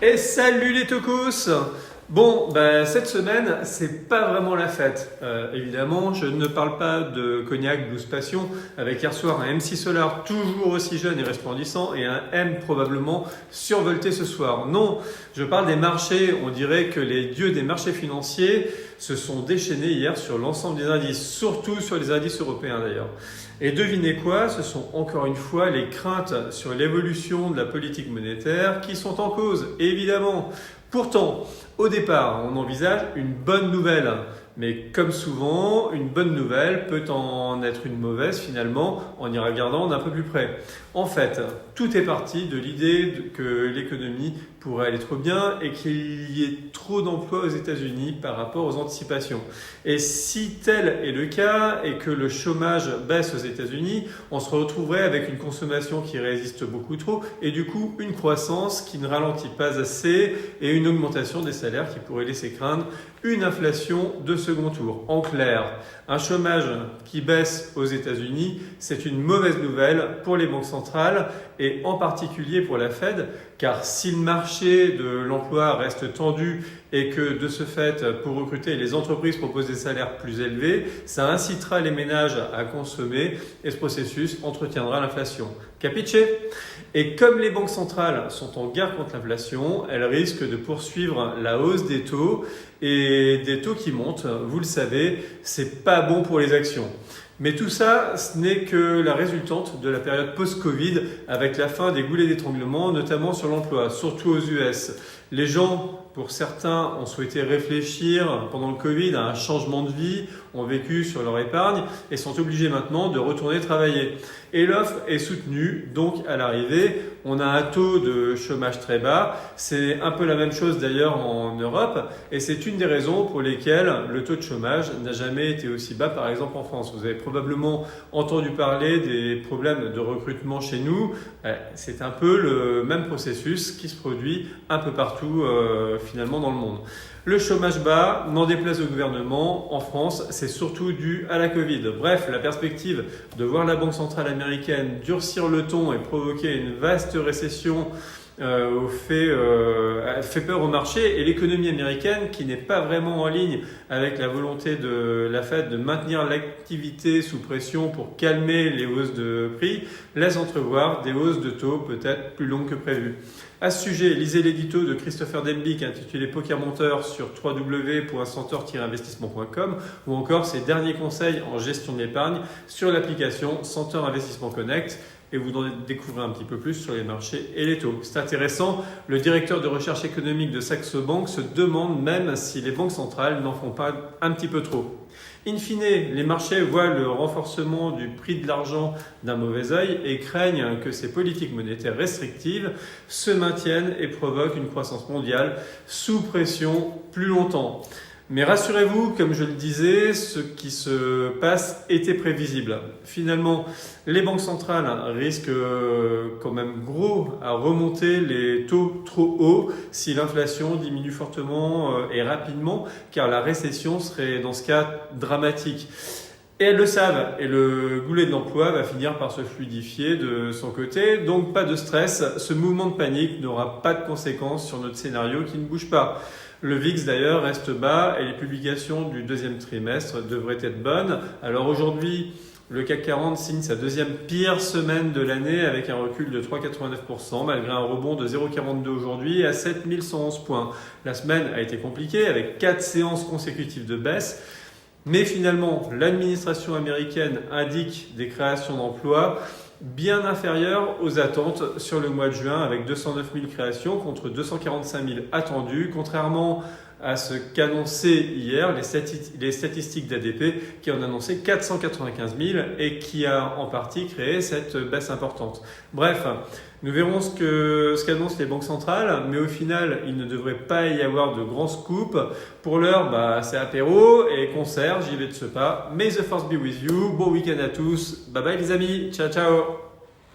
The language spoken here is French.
Et salut les tocos! Bon, cette semaine, c'est pas vraiment la fête. Évidemment, je ne parle pas de Cognac Blues Passion, avec hier soir un MC Solar toujours aussi jeune et resplendissant et un M probablement survolté ce soir. Non, je parle des marchés. On dirait que les dieux des marchés financiers se sont déchaînés hier sur l'ensemble des indices, surtout sur les indices européens d'ailleurs. Et devinez quoi, ce sont encore une fois les craintes sur l'évolution de la politique monétaire qui sont en cause, évidemment. Pourtant, au départ, on envisage une bonne nouvelle. Mais comme souvent, une bonne nouvelle peut en être une mauvaise finalement en y regardant d'un peu plus près. En fait, tout est parti de l'idée que l'économie pourrait aller trop bien et qu'il y ait trop d'emplois aux États-Unis par rapport aux anticipations. Et si tel est le cas et que le chômage baisse aux États-Unis, on se retrouverait avec une consommation qui résiste beaucoup trop et du coup une croissance qui ne ralentit pas assez et une augmentation des salaires qui pourrait laisser craindre une inflation de second tour. En clair, un chômage qui baisse aux États-Unis, c'est une mauvaise nouvelle pour les banques centrales et en particulier pour la Fed, car si le marché de l'emploi reste tendu et que de ce fait, pour recruter, les entreprises proposent des salaires plus élevés, ça incitera les ménages à consommer et ce processus entretiendra l'inflation. Capiche? Et comme les banques centrales sont en guerre contre l'inflation, elles risquent de poursuivre la hausse des taux et des taux qui montent, vous le savez, c'est pas bon pour les actions. Mais tout ça, ce n'est que la résultante de la période post-Covid avec la fin des goulets d'étranglement, notamment sur l'emploi, surtout aux US. Les gens, pour certains, ont souhaité réfléchir pendant le Covid à un changement de vie, ont vécu sur leur épargne et sont obligés maintenant de retourner travailler. Et l'offre est soutenue, donc à l'arrivée, on a un taux de chômage très bas. C'est un peu la même chose d'ailleurs en Europe et c'est une des raisons pour lesquelles le taux de chômage n'a jamais été aussi bas, par exemple en France. Vous avez probablement entendu parler des problèmes de recrutement chez nous. C'est un peu le même processus qui se produit un peu partout finalement dans le monde. Le chômage bas, n'en déplaise au gouvernement, en France, c'est surtout dû à la Covid. Bref, la perspective de voir la Banque centrale américaine durcir le ton et provoquer une vaste récession fait peur au marché et l'économie américaine qui n'est pas vraiment en ligne avec la volonté de la Fed de maintenir l'activité sous pression pour calmer les hausses de prix laisse entrevoir des hausses de taux peut-être plus longues que prévu. À ce sujet, lisez l'édito de Christopher Denbick intitulé Poker Monteur sur www.center-investissement.com ou encore ses derniers conseils en gestion de l'épargne sur l'application Center Investissement Connect et vous en découvrez un petit peu plus sur les marchés et les taux. C'est intéressant, le directeur de recherche économique de Saxo Bank se demande même si les banques centrales n'en font pas un petit peu trop. In fine, les marchés voient le renforcement du prix de l'argent d'un mauvais œil et craignent que ces politiques monétaires restrictives se maintiennent et provoquent une croissance mondiale sous pression plus longtemps. Mais rassurez-vous, comme je le disais, ce qui se passe était prévisible. Finalement, les banques centrales risquent quand même gros à remonter les taux trop hauts si l'inflation diminue fortement et rapidement, car la récession serait dans ce cas dramatique. Et elles le savent, et le goulet de l'emploi va finir par se fluidifier de son côté, donc pas de stress, ce mouvement de panique n'aura pas de conséquences sur notre scénario qui ne bouge pas. Le VIX d'ailleurs reste bas et les publications du deuxième trimestre devraient être bonnes. Alors aujourd'hui, le CAC 40 signe sa deuxième pire semaine de l'année avec un recul de 3,89% malgré un rebond de 0,42 aujourd'hui à 7111 points. La semaine a été compliquée avec 4 séances consécutives de baisse. Mais finalement, l'administration américaine indique des créations d'emplois bien inférieures aux attentes sur le mois de juin avec 209 000 créations contre 245 000 attendues, contrairement à ce qu'annonçaient hier les statistiques d'ADP qui en annonçaient 495 000 et qui a en partie créé cette baisse importante. Bref, nous verrons ce qu'annoncent les banques centrales, mais au final, il ne devrait pas y avoir de grands scoops. Pour l'heure, c'est apéro et concert, j'y vais de ce pas. May the force be with you, bon week-end à tous, bye bye les amis, ciao ciao.